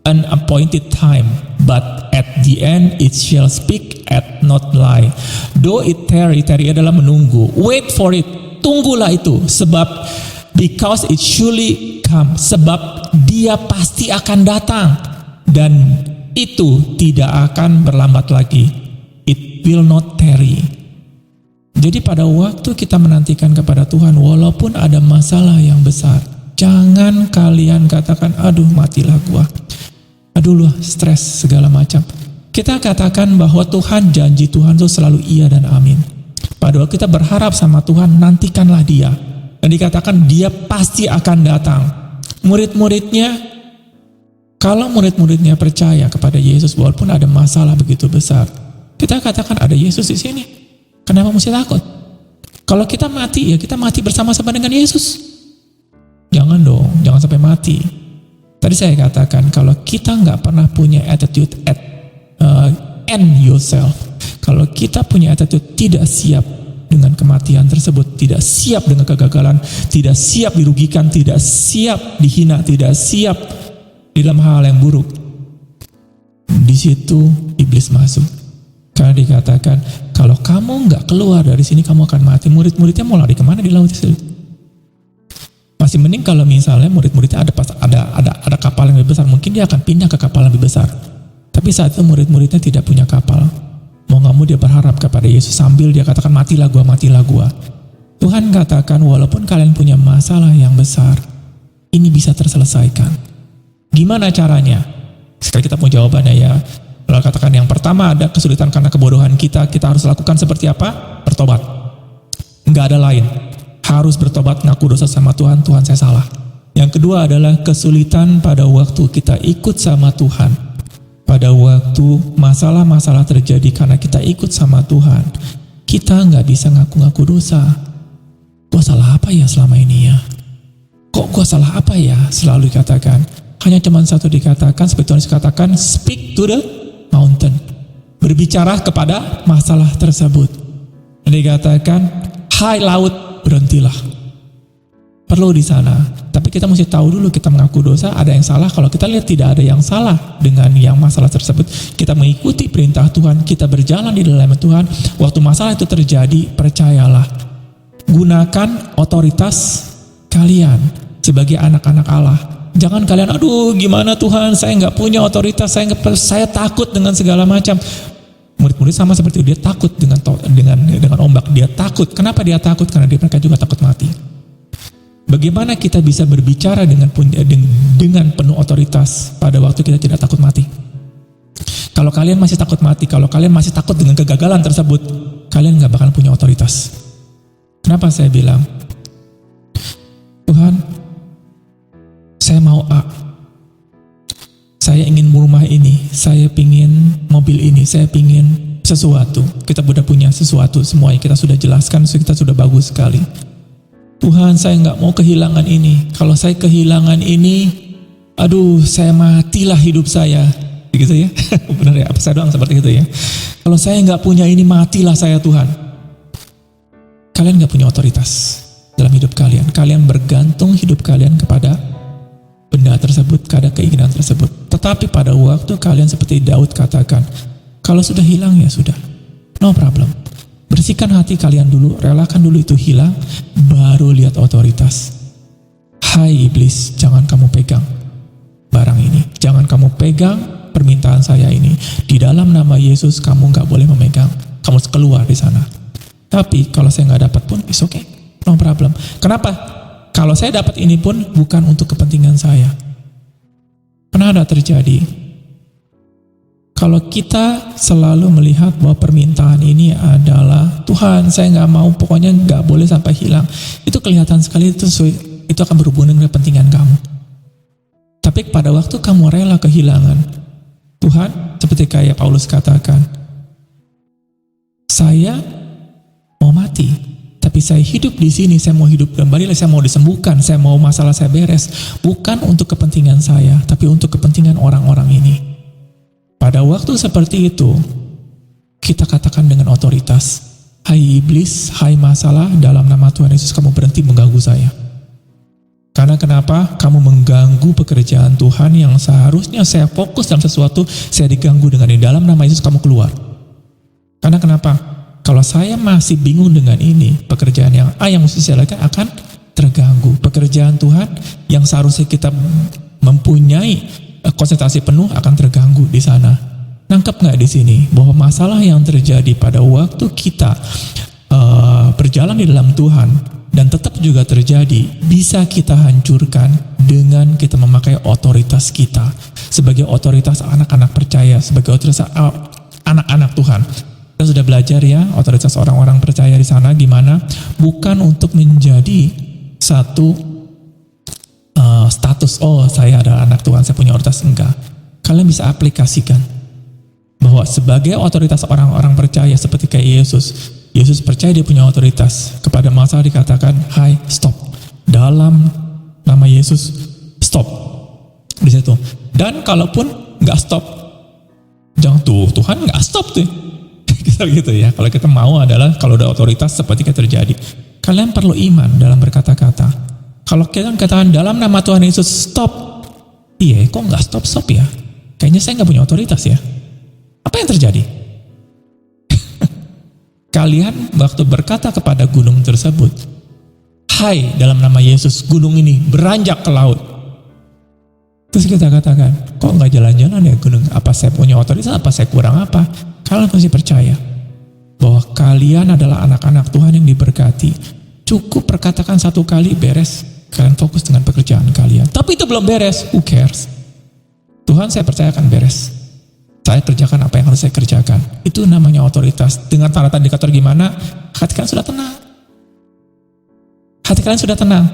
[SPEAKER 2] an appointed time, but at the end it shall speak and not lie. Though it tarry adalah menunggu, wait for it, tunggulah itu, sebab because it surely come, sebab dia pasti akan datang dan itu tidak akan berlambat lagi. It will not tarry. Jadi pada waktu kita menantikan kepada Tuhan, walaupun ada masalah yang besar, jangan kalian katakan, aduh matilah gua, aduh stres segala macam. Kita katakan bahwa Tuhan, janji Tuhan itu selalu iya dan amin. Padahal kita berharap sama Tuhan, nantikanlah Dia. Dan dikatakan Dia pasti akan datang. Murid-muridnya, kalau murid-muridnya percaya kepada Yesus walaupun ada masalah begitu besar, kita katakan ada Yesus di sini. Kenapa mesti takut? Kalau kita mati, ya kita mati bersama-sama dengan Yesus. Jangan dong, jangan sampai mati. Tadi saya katakan kalau kita nggak pernah punya attitude end yourself, kalau kita punya attitude tidak siap dengan kematian tersebut, tidak siap dengan kegagalan, tidak siap dirugikan, tidak siap dihina, tidak siap dalam hal yang buruk, di situ iblis masuk. Karena dikatakan kalau kamu nggak keluar dari sini kamu akan mati. Murid-muridnya mau lari kemana di laut itu? Masih mending kalau misalnya murid-muridnya ada kapal yang lebih besar, mungkin dia akan pindah ke kapal yang lebih besar. Tapi saat itu murid-muridnya tidak punya kapal. Mau nggak mau dia berharap kepada Yesus sambil dia katakan matilah gua. Tuhan katakan walaupun kalian punya masalah yang besar, ini bisa terselesaikan. Gimana caranya? Sekali kita mau jawabannya ya. Kalau katakan yang pertama ada kesulitan karena kebodohan kita harus lakukan seperti apa? Bertobat. Nggak ada lain. Harus bertobat, ngaku dosa sama Tuhan, Tuhan saya salah. Yang kedua adalah kesulitan pada waktu kita ikut sama Tuhan. Pada waktu masalah-masalah terjadi karena kita ikut sama Tuhan, kita nggak bisa ngaku-ngaku dosa. Gua salah apa ya selama ini ya? Kok gua salah apa ya? Selalu dikatakan. Hanya cuma satu dikatakan, seperti Tuhan dikatakan, speak to the mountain. Berbicara kepada masalah tersebut. Dikatakan, hai laut, berhentilah. Perlu di sana. Tapi kita mesti tahu dulu kita mengaku dosa, ada yang salah. Kalau kita lihat tidak ada yang salah dengan yang masalah tersebut, kita mengikuti perintah Tuhan, kita berjalan di dalam Tuhan. Waktu masalah itu terjadi, percayalah, Gunakan otoritas kalian sebagai anak-anak Allah. Jangan kalian, aduh gimana Tuhan, saya nggak punya otoritas, saya takut dengan segala macam. Murid-murid sama seperti itu, dia takut dengan ombak, dia takut. Kenapa dia takut? Karena mereka juga takut mati. Bagaimana kita bisa berbicara dengan penuh otoritas pada waktu kita tidak takut mati? Kalau kalian masih takut mati, kalau kalian masih takut dengan kegagalan tersebut, kalian nggak bakal punya otoritas. Kenapa saya bilang, Tuhan, saya mau A, saya ingin rumah ini, saya pingin mobil ini, saya pingin sesuatu. Kita sudah punya sesuatu, semuanya kita sudah jelaskan, kita sudah bagus sekali. Tuhan, saya nggak mau kehilangan ini. Kalau saya kehilangan ini, aduh, saya matilah hidup saya. Gitu ya, benar ya? Apa saya doang seperti itu ya? Kalau saya nggak punya ini, matilah saya Tuhan. Kalian nggak punya otoritas dalam hidup kalian. Kalian bergantung hidup kalian kepada benda tersebut, kepada keinginan tersebut. Tetapi pada waktu kalian seperti Daud katakan, kalau sudah hilang ya sudah, no problem. Bersihkan hati kalian dulu, relakan dulu itu hilang, baru lihat otoritas. Hai iblis, jangan kamu pegang barang ini, jangan kamu pegang permintaan saya ini. Di dalam nama Yesus kamu nggak boleh memegang, kamu harus keluar di sana. Tapi kalau saya nggak dapat pun, it's okay, no problem. Kenapa? Kalau saya dapat ini pun bukan untuk kepentingan saya. Pernah ada terjadi, kalau kita selalu melihat bahwa permintaan ini adalah Tuhan, saya nggak mau, pokoknya nggak boleh sampai hilang. Itu kelihatan sekali itu akan berhubungan dengan kepentingan kamu. Tapi pada waktu kamu rela kehilangan, Tuhan, seperti kayak Paulus katakan, saya mau mati, tapi saya hidup di sini, saya mau hidup kembali, saya mau disembuhkan, saya mau masalah saya beres, bukan untuk kepentingan saya, tapi untuk kepentingan orang-orang ini. Pada waktu seperti itu, kita katakan dengan otoritas, hai iblis, hai masalah, dalam nama Tuhan Yesus kamu berhenti mengganggu saya. Karena kenapa? Kamu mengganggu pekerjaan Tuhan yang seharusnya saya fokus dalam sesuatu, saya diganggu dengan ini. Dalam nama Yesus kamu keluar. Karena kenapa? Kalau saya masih bingung dengan ini, pekerjaan yang A yang mesti saya lakukan akan terganggu. Pekerjaan Tuhan yang seharusnya kita mempunyai konsentrasi penuh akan terganggu di sana. Nangkep nggak di sini bahwa masalah yang terjadi pada waktu kita berjalan di dalam Tuhan dan tetap juga terjadi, bisa kita hancurkan dengan kita memakai otoritas kita sebagai otoritas anak-anak percaya, sebagai otoritas anak-anak Tuhan. Kita sudah belajar ya otoritas orang-orang percaya di sana gimana, bukan untuk menjadi satu status, oh saya adalah anak Tuhan, saya punya otoritas, enggak. Kalian bisa aplikasikan bahwa sebagai otoritas orang-orang percaya seperti kayak Yesus percaya dia punya otoritas. Kepada masalah dikatakan, hai stop, dalam nama Yesus stop di situ. Dan kalaupun nggak stop, jangan Tuhan nggak stop tuh. Gitu ya. Kalau kita mau adalah kalau ada otoritas seperti yang terjadi, kalian perlu iman dalam berkata-kata. Kalau kalian katakan dalam nama Tuhan Yesus stop, iya kok nggak stop ya? Kayaknya saya nggak punya otoritas ya. Apa yang terjadi? Kalian waktu berkata kepada gunung tersebut, hai dalam nama Yesus gunung ini beranjak ke laut. Terus kita katakan, kok nggak jalan-jalan ya gunung? Apa saya punya otoritas? Apa saya kurang apa? Kalian mesti percaya bahwa kalian adalah anak-anak Tuhan yang diberkati. Cukup perkatakan satu kali beres, kalian fokus dengan pekerjaan kalian. Tapi itu belum beres, who cares? Tuhan saya percayakan beres. Saya kerjakan apa yang harus saya kerjakan. Itu namanya otoritas. Dengan tanda indikator gimana? Hati kalian sudah tenang. Hati kalian sudah tenang.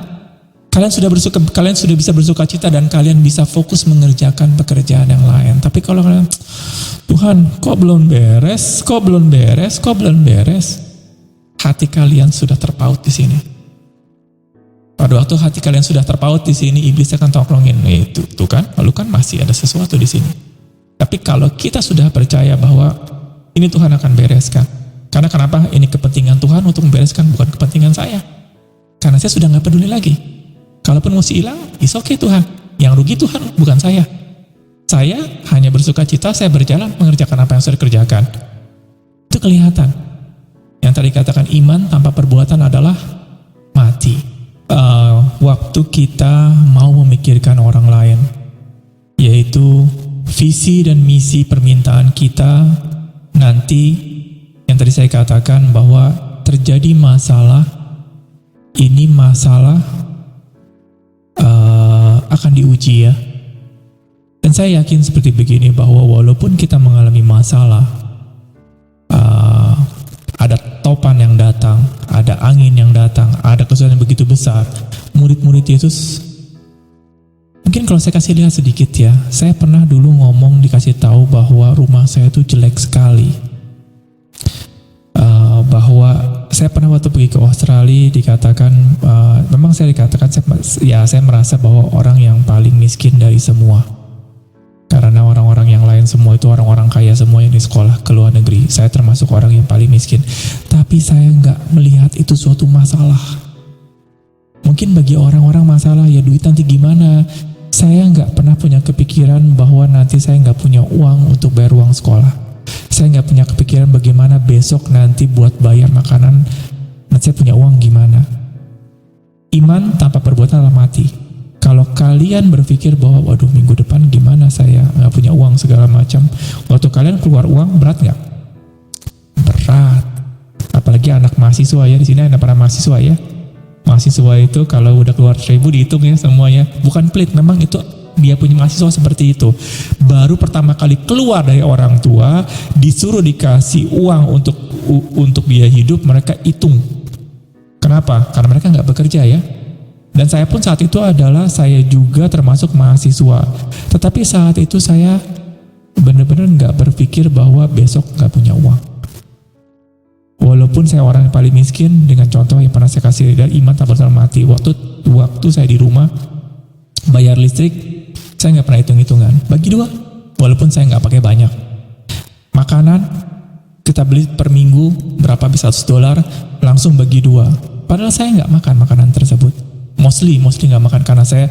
[SPEAKER 2] Kalian sudah bisa bersuka cita dan kalian bisa fokus mengerjakan pekerjaan yang lain. Tapi kalau kalian, Tuhan, kok belum beres? Hati kalian sudah terpaut di sini. Pada waktu hati kalian sudah terpaut di sini, iblis akan tolongin. Itu tuh kan, lalu kan masih ada sesuatu di sini. Tapi kalau kita sudah percaya bahwa ini Tuhan akan bereskan. Karena kenapa? Ini kepentingan Tuhan untuk membereskan, bukan kepentingan saya. Karena saya sudah nggak peduli lagi. Kalaupun mesti hilang, it's okay Tuhan. Yang rugi Tuhan, bukan saya. Saya hanya bersuka cita, saya berjalan mengerjakan apa yang sudah dikerjakan. Itu kelihatan. Yang tadi katakan iman tanpa perbuatan adalah mati. Waktu kita mau memikirkan orang lain, yaitu visi dan misi permintaan kita nanti, yang tadi saya katakan bahwa terjadi masalah, ini masalah akan diuji ya. Dan saya yakin seperti begini, bahwa walaupun kita mengalami masalah, ada topan yang datang, ada angin yang datang, ada kesulitan yang begitu besar, murid-murid Yesus, mungkin kalau saya kasih lihat sedikit ya, saya pernah dulu ngomong, dikasih tahu bahwa rumah saya itu jelek sekali, bahwa saya pernah waktu pergi ke Australia dikatakan, memang saya dikatakan, saya merasa bahwa orang yang paling miskin dari semua. Karena orang-orang yang lain semua itu orang-orang kaya semua yang di sekolah ke luar negeri. Saya termasuk orang yang paling miskin. Tapi saya nggak melihat itu suatu masalah. Mungkin bagi orang-orang masalah, ya duit nanti gimana. Saya nggak pernah punya kepikiran bahwa nanti saya nggak punya uang untuk bayar uang sekolah. Saya nggak punya kepikiran bagaimana besok nanti buat bayar makanan. Nanti saya punya uang gimana. Iman tanpa perbuatan adalah mati. Kalau kalian berpikir bahwa waduh minggu depan gimana saya nggak punya uang segala macam, waktu kalian keluar uang berat nggak? Berat. Apalagi anak mahasiswa ya, di sini ada para mahasiswa ya. Mahasiswa itu kalau udah keluar 1.000 dihitung ya semuanya. Bukan pelit, memang itu dia punya mahasiswa seperti itu. Baru pertama kali keluar dari orang tua, disuruh dikasih uang untuk biaya hidup, mereka hitung. Kenapa? Karena mereka nggak bekerja ya. Dan saya pun saat itu saya juga termasuk mahasiswa. Tetapi saat itu saya benar-benar nggak berpikir bahwa besok nggak punya uang. Walaupun saya orang yang paling miskin, dengan contoh yang pernah saya kasih dari iman tak bersama mati. Waktu saya di rumah bayar listrik, saya nggak pernah hitung-hitungan. Bagi 2, walaupun saya nggak pakai banyak. Makanan kita beli per minggu berapa, bisa $100, langsung bagi 2. Padahal saya nggak makan makanan tersebut. Mostly nggak makan, karena saya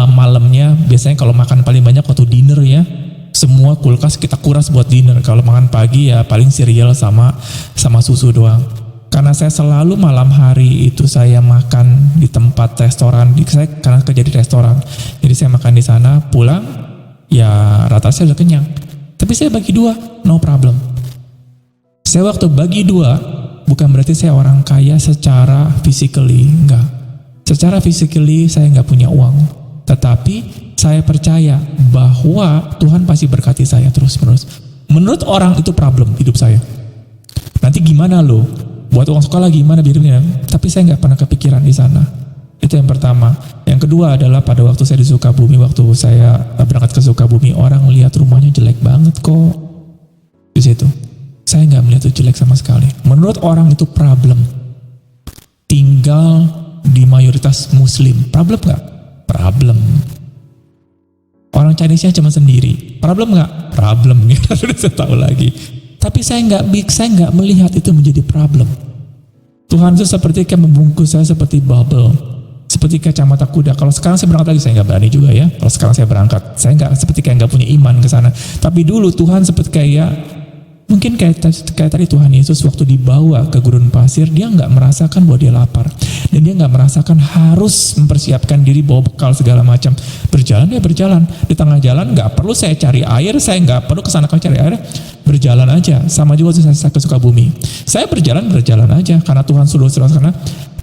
[SPEAKER 2] malamnya biasanya kalau makan paling banyak waktu dinner ya, semua kulkas kita kuras buat dinner. Kalau makan pagi ya paling cereal sama susu doang. Karena saya selalu malam hari itu saya makan di tempat restoran, saya karena kerja di restoran, jadi saya makan di sana, pulang ya rata saya udah kenyang. Tapi saya bagi 2, no problem. Saya waktu bagi 2, bukan berarti saya orang kaya secara physically, enggak. Secara physically saya enggak punya uang, tetapi saya percaya bahwa Tuhan pasti berkati saya terus-menerus. Menurut orang itu problem hidup saya. Nanti gimana lo? Buat uang sekolah gimana biarnya? Tapi saya enggak pernah kepikiran di sana. Itu yang pertama. Yang kedua adalah pada waktu saya di Sukabumi, waktu saya berangkat ke Sukabumi, orang lihat rumahnya jelek banget kok. Di situ. Saya nggak melihat itu jelek sama sekali. Menurut orang itu problem. Tinggal di mayoritas Muslim. Problem nggak? Problem. Orang Chinese-nya cuma sendiri. Problem nggak? Problem. Sudah saya tahu lagi. Tapi saya nggak melihat itu menjadi problem. Tuhan itu seperti kayak membungkus saya seperti bubble, seperti kacamata kuda. Kalau sekarang saya berangkat lagi, saya nggak berani juga ya. Kalau sekarang saya berangkat, saya nggak seperti kayak nggak punya iman ke sana. Tapi dulu Tuhan seperti kayak mungkin kayak tadi Tuhan Yesus waktu dibawa ke gurun pasir, dia nggak merasakan bahwa dia lapar, dan dia nggak merasakan harus mempersiapkan diri bawa bekal segala macam. Berjalan di tengah jalan nggak perlu saya cari air, saya nggak perlu kesana cari air, berjalan aja. Sama juga waktu saya ke Sukabumi, saya berjalan aja karena Tuhan suruh karena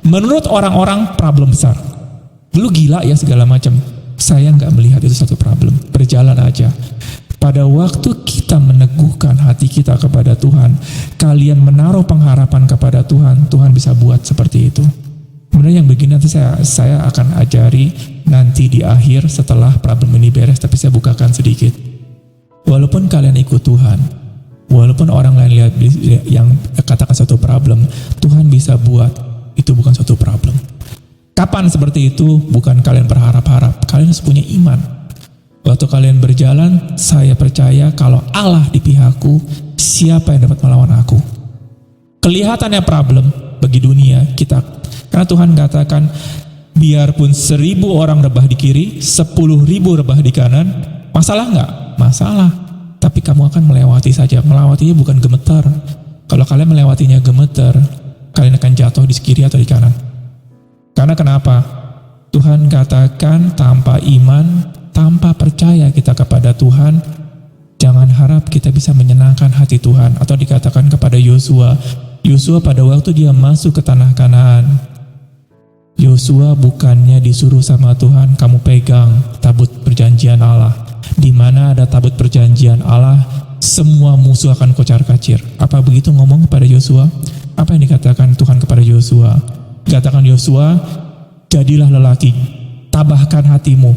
[SPEAKER 2] menurut orang-orang problem besar. Lu gila ya segala macam. Saya nggak melihat itu satu problem. Berjalan aja. Pada waktu kita meneguhkan hati kita kepada Tuhan, kalian menaruh pengharapan kepada Tuhan, Tuhan bisa buat seperti itu. Kemudian yang begini nanti saya akan ajari nanti di akhir setelah problem ini beres, tapi saya bukakan sedikit. Walaupun kalian ikut Tuhan, walaupun orang lain lihat yang katakan satu problem, Tuhan bisa buat itu bukan suatu problem. Kapan seperti itu? Bukan kalian berharap-harap, kalian harus punya iman. Waktu kalian berjalan, saya percaya kalau Allah di pihakku, siapa yang dapat melawan aku? Kelihatannya problem bagi dunia kita, karena Tuhan katakan, biarpun 1.000 orang rebah di kiri, 10.000 rebah di kanan, masalah nggak? Masalah. Tapi kamu akan melewati saja. Melewatinya bukan gemetar. Kalau kalian melewatinya gemetar, kalian akan jatuh di kiri atau di kanan. Karena kenapa? Tuhan katakan tanpa iman, tanpa percaya kita kepada Tuhan, jangan harap kita bisa menyenangkan hati Tuhan. Atau dikatakan kepada Yosua pada waktu dia masuk ke tanah Kanaan, Yosua bukannya disuruh sama Tuhan, kamu pegang tabut perjanjian Allah. Di mana ada tabut perjanjian Allah, semua musuh akan kocar-kacir. Apa begitu ngomong kepada Yosua? Apa yang dikatakan Tuhan kepada Yosua? Dikatakan Yosua, jadilah lelaki, tabahkan hatimu,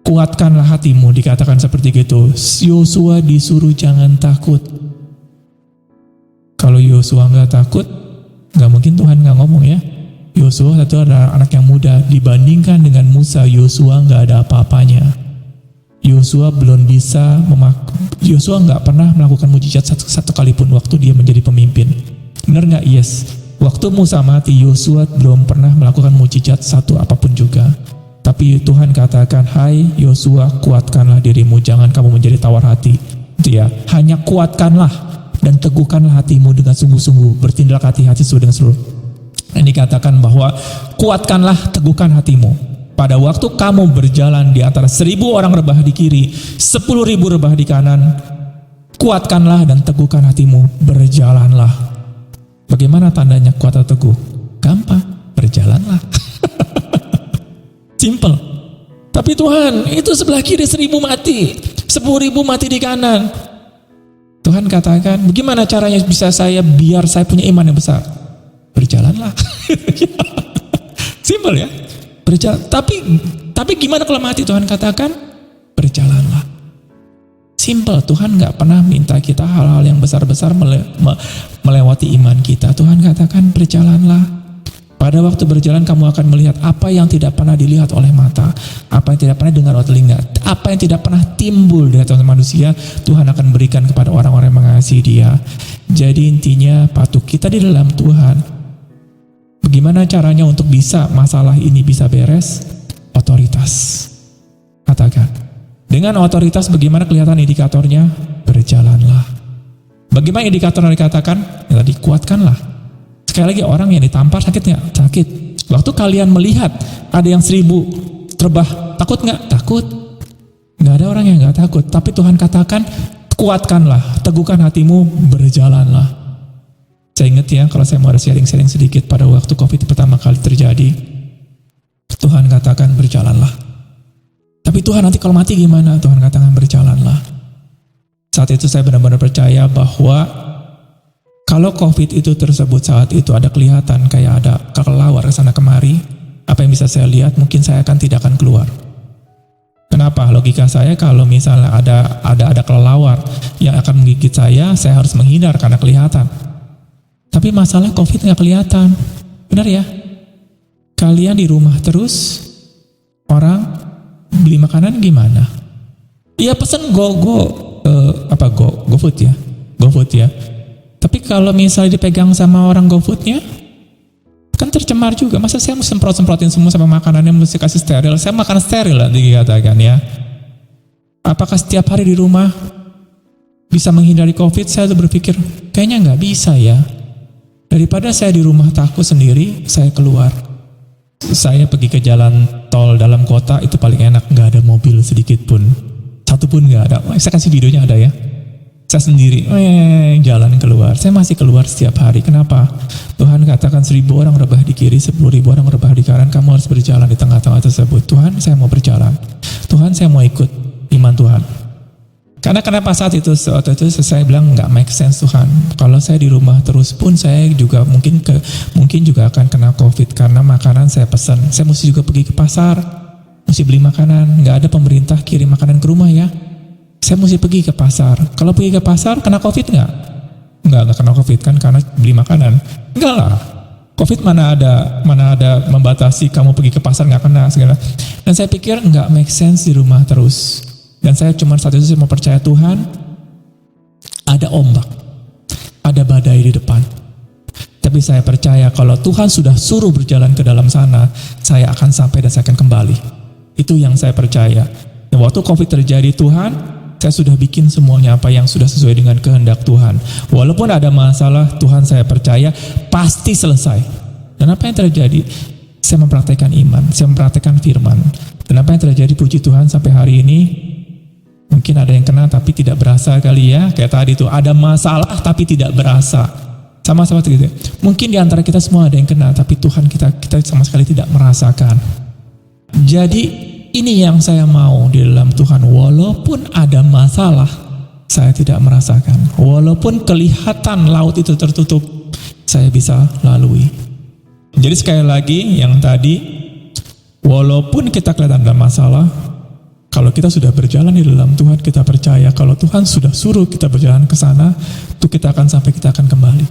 [SPEAKER 2] kuatkanlah hatimu, dikatakan seperti itu. Yosua disuruh jangan takut. Kalau Yosua nggak takut, nggak mungkin Tuhan nggak ngomong ya. Yosua itu adalah anak yang muda, dibandingkan dengan Musa, Yosua nggak ada apa-apanya. Yosua belum bisa Yosua nggak pernah melakukan mujizat satu kali pun waktu dia menjadi pemimpin. Benar nggak? Yes. Waktu Musa mati, Yosua belum pernah melakukan mujizat satu apapun juga. Tapi Tuhan katakan, hai Yosua, kuatkanlah dirimu, jangan kamu menjadi tawar hati. Itu ya, hanya kuatkanlah dan teguhkanlah hatimu dengan sungguh-sungguh, bertindak hati-hati sesuai dengan seluruh. Ini dikatakan bahwa kuatkanlah, teguhkan hatimu. Pada waktu kamu berjalan di antara 1.000 orang rebah di kiri, 10.000 rebah di kanan, kuatkanlah dan teguhkan hatimu, berjalanlah. Bagaimana tandanya kuat atau teguh? Gampang, berjalanlah. Simple. Tapi Tuhan, itu sebelah kiri 1.000 mati, 10.000 mati di kanan. Tuhan katakan, bagaimana caranya bisa biar saya punya iman yang besar? Berjalanlah. Simple ya. Berjalan. Tapi gimana kalau mati? Tuhan katakan, berjalanlah. Simple, Tuhan nggak pernah minta kita hal-hal yang besar-besar melewati iman kita. Tuhan katakan berjalanlah. Pada waktu berjalan kamu akan melihat apa yang tidak pernah dilihat oleh mata, apa yang tidak pernah dengar oleh telinga, apa yang tidak pernah timbul di hati manusia, Tuhan akan berikan kepada orang-orang yang mengasihi Dia. Jadi intinya patuh kita di dalam Tuhan. Bagaimana caranya untuk bisa masalah ini bisa beres? Otoritas. Katakan. Dengan otoritas bagaimana kelihatan indikatornya? Berjalanlah. Bagaimana indikator yang dikatakan? Ya tadi, kuatkanlah. Sekali lagi, orang yang ditampar sakit nggak? Sakit. Waktu kalian melihat ada yang 1.000 terbah, takut nggak? Takut. Nggak ada orang yang nggak takut. Tapi Tuhan katakan, kuatkanlah, teguhkan hatimu, berjalanlah. Saya ingat ya, kalau saya mau ada sharing-sharing sedikit pada waktu COVID pertama kali terjadi, Tuhan katakan berjalanlah. Tapi Tuhan, nanti kalau mati gimana? Tuhan katakan berjalanlah. Saat itu saya benar-benar percaya bahwa kalau COVID itu tersebut saat itu ada kelihatan kayak ada kelelawar ke sana kemari, apa yang bisa saya lihat? Mungkin saya tidak akan keluar. Kenapa? Logika saya, kalau misalnya ada kelelawar yang akan menggigit saya harus menghindar karena kelihatan. Tapi masalah COVID nggak kelihatan. Benar ya? Kalian di rumah terus, orang beli makanan gimana? Iya, pesan GoFood ya. Tapi kalau misalnya dipegang sama orang GoFoodnya, kan tercemar juga. Masa saya mesti semprot-semprotin semua sama makanannya, mesti kasih steril? Saya makan steril lah dikatakan ya. Apakah setiap hari di rumah bisa menghindari COVID? Saya tuh berpikir, kayaknya nggak bisa ya. Daripada saya di rumah takut sendiri, saya keluar. Saya pergi ke jalan tol dalam kota, itu paling enak, nggak ada mobil sedikit pun, satu pun nggak ada. Saya kasih videonya, ada ya. Saya sendiri jalan keluar. Saya masih keluar setiap hari. Kenapa? Tuhan katakan 1.000 orang rebah di kiri, 10.000 orang rebah di kanan. Kamu harus berjalan di tengah-tengah tersebut. Tuhan, saya mau berjalan. Tuhan, saya mau ikut iman Tuhan. Karena kenapa saat itu saya bilang nggak make sense Tuhan. Kalau saya di rumah terus pun saya juga mungkin juga akan kena COVID karena makanan saya pesan. Saya mesti juga pergi ke pasar, mesti beli makanan. Nggak ada pemerintah kirim makanan ke rumah ya. Saya mesti pergi ke pasar. Kalau pergi ke pasar kena COVID nggak? Nggak kena COVID kan karena beli makanan. Enggak lah. COVID mana ada membatasi kamu pergi ke pasar nggak kena segala. Dan saya pikir nggak make sense di rumah terus. Dan saya cuma saat itu saya mau percaya Tuhan, ada ombak, ada badai di depan. Tapi saya percaya kalau Tuhan sudah suruh berjalan ke dalam sana, saya akan sampai dan saya akan kembali. Itu yang saya percaya. Dan waktu COVID terjadi, Tuhan, saya sudah bikin semuanya apa yang sudah sesuai dengan kehendak Tuhan. Walaupun ada masalah, Tuhan saya percaya pasti selesai. Dan apa yang terjadi? Saya mempraktekkan iman, saya mempraktekkan firman. Dan apa yang terjadi, puji Tuhan, sampai hari ini mungkin ada yang kena tapi tidak berasa kali ya. Kayak tadi tuh, ada masalah tapi tidak berasa. Sama-sama gitu. Mungkin di antara kita semua ada yang kena, tapi Tuhan kita sama sekali tidak merasakan. Jadi ini yang saya mau di dalam Tuhan. Walaupun ada masalah, saya tidak merasakan. Walaupun kelihatan laut itu tertutup, saya bisa lalui. Jadi sekali lagi yang tadi, walaupun kita kelihatan ada masalah, kalau kita sudah berjalan di dalam Tuhan, kita percaya kalau Tuhan sudah suruh kita berjalan ke sana, itu kita akan sampai, kita akan kembali.